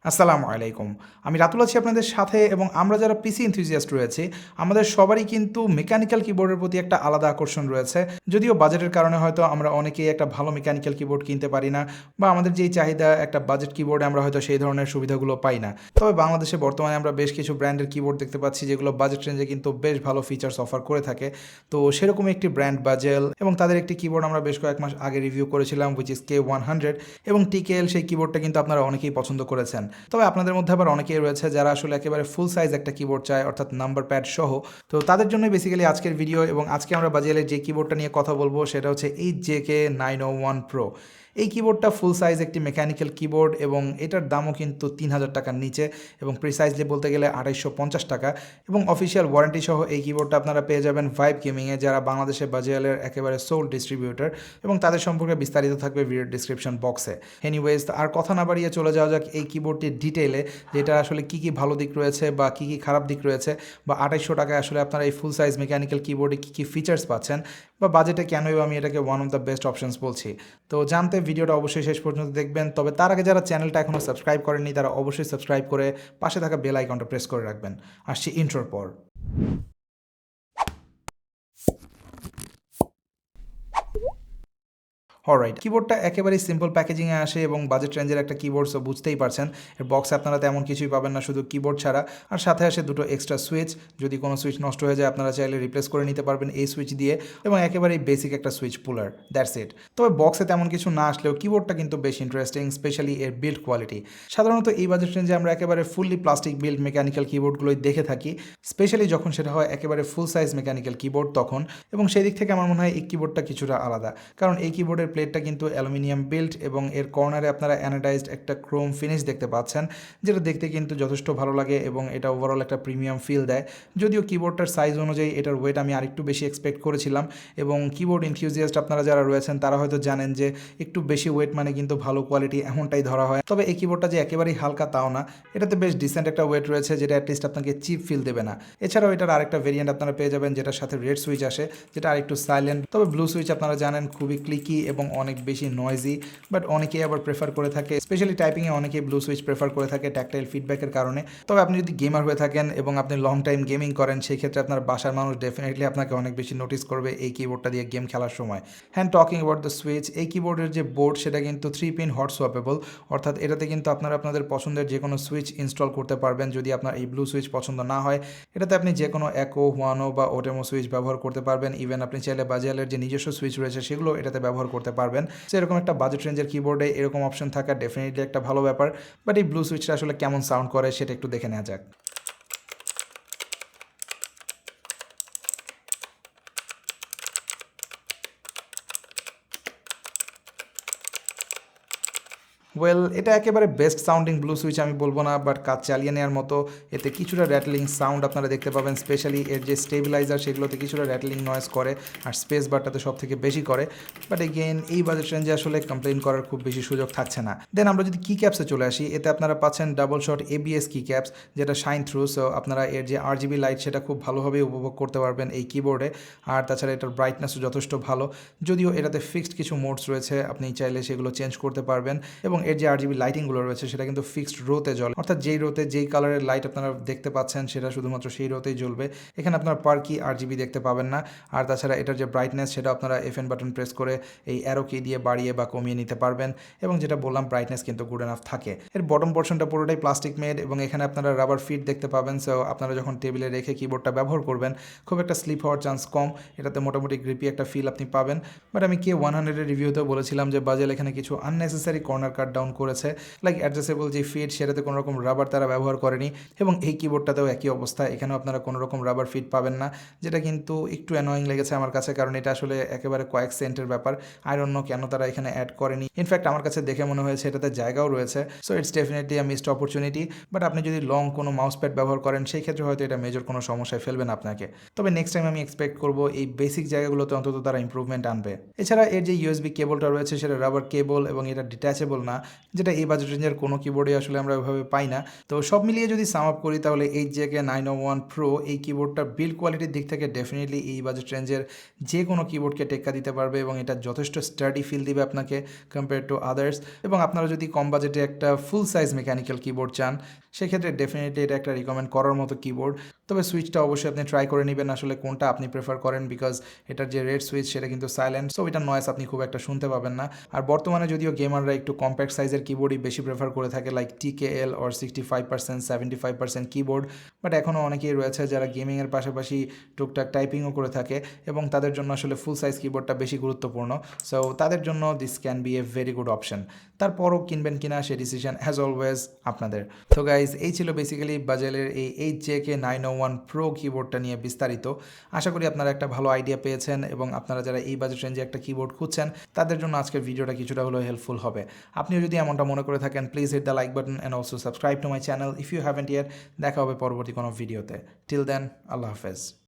আসসালামু আলাইকুম। আমি রাতুল আছি আপনাদের সাথে এবং আমরা যারা পিসি এনথুজিয়াস্ট রয়েছি, আমাদের সবারই কিন্তু মেকানিক্যাল কিবোর্ডের প্রতি একটা আলাদা আকর্ষণ রয়েছে। যদিও বাজেটের কারণে হয়তো আমরা অনেকেই একটা ভালো মেকানিক্যাল কিবোর্ড কিনতে পারি না বা আমাদের যেই চাহিদা একটা বাজেট কিবোর্ডে আমরা হয়তো সেই ধরনের সুবিধাগুলো পাই না। তবে বাংলাদেশে বর্তমানে আমরা বেশ কিছু ব্র্যান্ডের কিবোর্ড দেখতে পাচ্ছি যেগুলো বাজেট রেঞ্জে কিন্তু বেশ ভালো ফিচার্স অফার করে থাকে। তো সেরকমই একটি ব্র্যান্ড বাজেল এবং তাদের একটি কিবোর্ড আমরা বেশ কয়েক মাস আগে রিভিউ করেছিলাম হুইচ ইজ K100 এবং TKL সেই কিবোর্ডটা কিন্তু আপনারা অনেকেই পছন্দ করেছেন। তবে আপনাদের মধ্যে আবার অনেকেই রয়েছে যারা আসলে একেবারে ফুল সাইজ একটা কিবোর্ড চায় অর্থাৎ নাম্বার প্যাড সহ। তো তাদের জন্য বেসিক্যালি আজকের ভিডিও এবং আজকে আমরা বাজিয়ালের যে কিবোর্ডটা নিয়ে কথা বলবো সেটা হচ্ছে HJK901 Pro। এই কিবোর্ডটা ফুল সাইজ একটি মেকানিক্যাল কিবোর্ড এবং এটার দামও কিন্তু ৩,০০০ টাকার নিচে এবং প্রিসাইজলি বলতে গেলে ২৫৫ টাকা এবং অফিসিয়াল ওয়ারেন্টি সহ এই কিবোর্ডটা আপনারা পেয়ে যাবেন ভাইব গেমিংয়ে, যারা বাংলাদেশে বাজিয়ালের একেবারে সোল ডিস্ট্রিবিউটর, এবং তাদের সম্পর্কে বিস্তারিত থাকবে ভিডিওর ডিসক্রিপশন বক্সে। এনিওয়েজ, আর কথা না বাড়িয়ে চলে যাওয়া যাক এই কিবোর্ডটির ডিটেইলে, যেটা আসলে কী কী ভালো দিক রয়েছে বা কী কী খারাপ দিক রয়েছে, বা ২৮০০ টাকায় আসলে আপনারা এই ফুল সাইজ মেকানিক্যাল কিবোর্ডে কী কী ফিচার্স পাচ্ছেন, বা বাজেটে কেনই আমি এটাকে one of the best options বলছি। তো জানতে ভিডিওটা অবশ্যই শেষ পর্যন্ত দেখবেন। তবে তার আগে যারা চ্যানেলটা এখনও সাবস্ক্রাইব করেননি তারা অবশ্যই সাবস্ক্রাইব করে পাশে থাকা বেল আইকনটা প্রেস করে রাখবেন। আসছি ইন্ট্রোর পর। অলরাইট, কিবোর্ডটা একেবারেই সিম্পল প্যাকেজিংয়ে আসে এবং বাজেট রেঞ্জের একটা কিবোর্ড, সো বুঝতেই পারছেন এর বক্সে আপনারা তেমন কিছুই পাবেন না, শুধু কিবোর্ড ছাড়া। আর সাথে আসে দুটো এক্সট্রা সুইচ, যদি কোনো সুইচ নষ্ট হয়ে যায় আপনারা চাইলে রিপ্লেস করে নিতে পারবেন এই সুইচ দিয়ে, এবং একেবারেই বেসিক একটা সুইচ পুলার, দ্যাটস ইট। তবে বক্সে তেমন কিছু না আসলেও কিবোর্ডটা কিন্তু বেশ ইন্টারেস্টিং, স্পেশালি এর বিল্ড কোয়ালিটি। সাধারণত এই বাজেট রেঞ্জে আমরা একেবারে ফুললি প্লাস্টিক বিল্ড মেকানিক্যাল কিবোর্ডগুলোই দেখে থাকি, স্পেশালি যখন সেটা হয় একেবারে ফুল সাইজ মেকানিক্যাল কিবোর্ড তখন। এবং সেই দিক থেকে আমার মনে হয় এই কিবোর্ডটা কিছুটা আলাদা, কারণ এই কিবোর্ডের প্লেটটা কিন্তু অ্যালুমিনিয়াম বিল্ট এবং এর কর্নারে আপনারা অ্যানোডাইজড একটা ক্রোম ফিনিশ দেখতে পাচ্ছেন, যেটা দেখতে কিন্তু যথেষ্ট ভালো লাগে এবং এটা ওভারঅল একটা প্রিমিয়াম ফিল দেয়। যদিও কিবোর্ডটার সাইজ অনুযায়ী এটার ওয়েট আমি আরেকটু বেশি এক্সপেক্ট করেছিলাম, এবং কিবোর্ড এনথুজিয়াস্ট আপনারা যারা রয়েছেন তারা হয়তো জানেন যে একটু বেশি ওয়েট মানে কিন্তু ভালো কোয়ালিটি, এমনটাই ধরা হয়। তবে এই কিবোর্ডটা যে একেবারেই হালকা তাও না, এটাতে বেশ ডিসেন্ট একটা ওয়েট রয়েছে, যেটা অ্যাটলিস্ট আপনাকে চিপ ফিল দেবে না। এছাড়াও এটার আরেকটা ভেরিয়েন্ট আপনারা পেয়ে যাবেন যেটার সাথে রেড সুইচ আসে, যেটা আরেকটু সাইলেন্ট। তবে ব্লু সুইচ আপনারা জানেন খুবই ক্লিকি এবং অনেক বেশি নয়েজি, বাট অনেকেই আবার প্রেফার করে থাকে, স্পেশালি টাইপিংয়ে অনেকেই ব্লু সুইচ প্রেফার করে থাকে ট্যাকটাইল ফিডব্যাকের কারণে। তবে আপনি যদি গেমার হয়ে থাকেন এবং আপনি লং টাইম গেমিং করেন, সেই ক্ষেত্রে আপনার বাসার মানুষ ডেফিনেটলি আপনাকে অনেক বেশি নোটিস করবে এই কিবোর্ডটা দিয়ে গেম খেলার সময়। Hand talking about the switch, এই কিবোর্ডের যে বোর্ড সেটা কিন্তু 3 পিন হট সোয়াপেবল, অর্থাৎ এটাতে কিন্তু আপনারা আপনাদের পছন্দের যে কোনো সুইচ ইনস্টল করতে পারবেন। যদি আপনার এই ব্লু সুইচ পছন্দ না হয়, এটাতে আপনি যে কোনো একো, হুয়ানো বা ওটেমো সুইচ ব্যবহার করতে পারবেন। ইভেন আপনি চাইলে বাজিয়ালের যে নিজস্ব সুইচ রয়েছে সেগুলো এটাতে ব্যবহার করতে পারবেন। সেরকম একটা বাজেট রেঞ্জের কিবোর্ডে এরকম অপশন থাকা ডেফিনেটলি একটা ভালো ব্যাপার। বাট এই ব্লু সুইচটা আসলে কেমন সাউন্ড করে সেটা একটু দেখে নেওয়া যাক। ওয়েল, এটা একেবারে বেস্ট সাউন্ডিং ব্লু সুইচ আমি বলবো না, বাট কাজ চালিয়ে নেওয়ার মতো। এতে কিছুটা র্যাটলিং সাউন্ড আপনারা দেখতে পাবেন, স্পেশালি এর যে স্টেবিলাইজার সেগুলোতে কিছুটা র্যাটলিং নয়েজ করে, আর স্পেস বারটাতে সব থেকে বেশি করে। বাট এগেইন এই বাজেট রেঞ্জে আসলে কমপ্লেন করার খুব বেশি সুযোগ থাকছে না। দেন আমরা যদি কি ক্যাপসে চলে আসি, এতে আপনারা পাচ্ছেন ডাবল শট ABS কি ক্যাপস, যেটা শাইন থ্রু, সো আপনারা এর যে RGB লাইট সেটা খুব ভালোভাবে উপভোগ করতে পারবেন এই কিবোর্ডে। আর তাছাড়া এটার ব্রাইটনেসও যথেষ্ট ভালো, যদিও এটাতে ফিক্সড কিছু মোডস রয়েছে, আপনি চাইলে সেগুলো চেঞ্জ করতে পারবেন। এবং এর যে RGB লাইটিংগুলো রয়েছে সেটা কিন্তু ফিক্সড রোতে জ্বলে, অর্থাৎ যেই রোতে যেই কালারের লাইট আপনারা দেখতে পাচ্ছেন সেটা শুধুমাত্র সেই রোতেই জ্বলবে। এখানে আপনার পার কি RGB দেখতে পাবেন না। আর তাছাড়া এটার যে ব্রাইটনেস সেটা আপনারা FN বাটন প্রেস করে এই অ্যারো কি দিয়ে বাড়িয়ে বা কমিয়ে নিতে পারবেন, এবং যেটা বললাম ব্রাইটনেস কিন্তু গুড এনাফ থাকে। এর বটম পোর্শনটা পুরোটাই প্লাস্টিক মেড এবং এখানে আপনারা রাবার ফিট দেখতে পাবেন, সো আপনারা যখন টেবিলে রেখে কিবোর্ডটা ব্যবহার করবেন খুব একটা স্লিপ হওয়ার চান্স কম। এটাতে মোটামুটি গ্রিপি একটা ফিল আপনি পাবেন। বাট আমি K100 এর রিভিউতেও বলেছিলাম যে বাজেল এখানে কিছু আননেসেসারি কর্নার কাট ডাউন করেছে, লাইক অ্যাডজাস্টেবল যে ফিট সেটাতে কোনো রকম রাবার তারা ব্যবহার করেনি, এবং এই কিবোর্ডটাতেও একই অবস্থা, এখানেও আপনারা কোনো রকম রাবার ফিট পাবেন না, যেটা কিন্তু একটু অ্যানোয়িং লেগেছে আমার কাছে, কারণ এটা আসলে একেবারে কয়েক সেন্টের ব্যাপার। আই ডোন্ট নো কেন তারা এখানে অ্যাড করেনি। ইনফ্যাক্ট আমার কাছে দেখে মনে হয়েছে এটাতে জায়গাও রয়েছে, so it's definitely a missed opportunity. But আপনি যদি লং কোনো মাউস প্যাড ব্যবহার করেন সেই ক্ষেত্রে হয়তো এটা মেজর কোনো সমস্যায় ফেলবে না আপনাকে। তবে নেক্সট টাইম আমি এক্সপেক্ট করবো এই বেসিক জায়গাগুলোতে অন্তত তারা ইম্প্রুভমেন্ট আনবে। এছাড়া এর যে USB কেবলটা রয়েছে সেটা রাবার কেবল এবং এটা ডিট্যাচেবল না, যেটা এই বাজেট রেঞ্জের কোনো কিবোর্ডে আসলে আমরা ওইভাবে পাই না। তো সব মিলিয়ে যদি সাম আপ করি তাহলে HJK901 Pro এই কিবোর্ডটা বিল্ড কোয়ালিটির দিক থেকে ডেফিনেটলি এই বাজেট রেঞ্জের যে কোনো কিবোর্ডকে টেক্কা দিতে পারবে এবং এটা যথেষ্ট স্টাডি ফিল দিবে আপনাকে কম্পেয়ার টু আদার্স। এবং আপনারা যদি কম বাজেটে একটা ফুল সাইজ মেকানিক্যাল কিবোর্ড চান সেক্ষেত্রে ডেফিনেটলি এটা একটা রিকমেন্ড করার মতো কিবোর্ড। তবে সুইচটা অবশ্যই আপনি ট্রাই করে নেবেন আসলে কোনটা আপনি প্রেফার করেন, বিকজ এটার যে রেড সুইচ সেটা কিন্তু সাইলেন্ট, সো এটার নয়েস আপনি খুব একটা শুনতে পাবেন না। আর বর্তমানে যদিও গেমাররা একটু কম্প্যাক্ট সাইজের কিবোর্ডই বেশি প্রেফার করে থাকে, like TKL or 65% 75% keyboard, but এখনও অনেকেই রয়েছে যারা গেমিংয়ের পাশাপাশি টুকটাক টাইপিংও করে থাকে এবং তাদের জন্য আসলে ফুল সাইজ কিবোর্ডটা বেশি গুরুত্বপূর্ণ। সো তাদের জন্য this can B a very good option. তারপরও কিনবেন কিনা সে ডিসিশন অ্যাজ অলওয়েজ আপনাদের। তো গাইজ এই ছিল বেসিক্যালি বাজেলের এই HJK901 Pro কিবোর্ডটা নিয়ে বিস্তারিত। আশা করি আপনারা একটা ভালো আইডিয়া পেয়েছেন এবং আপনারা যারা এই বাজেট রেঞ্জে একটা কিবোর্ড খুঁজছেন তাদের জন্য আজকের ভিডিওটা কিছুটা হলেও হেল্পফুল হবে। আপনিও যদি এমনটা মনে করে থাকেন please hit the like button and also subscribe to my channel if you haven't yet. দেখা হবে পরবর্তী কোনো ভিডিওতে। টিল দেন, আল্লাহ হাফেজ।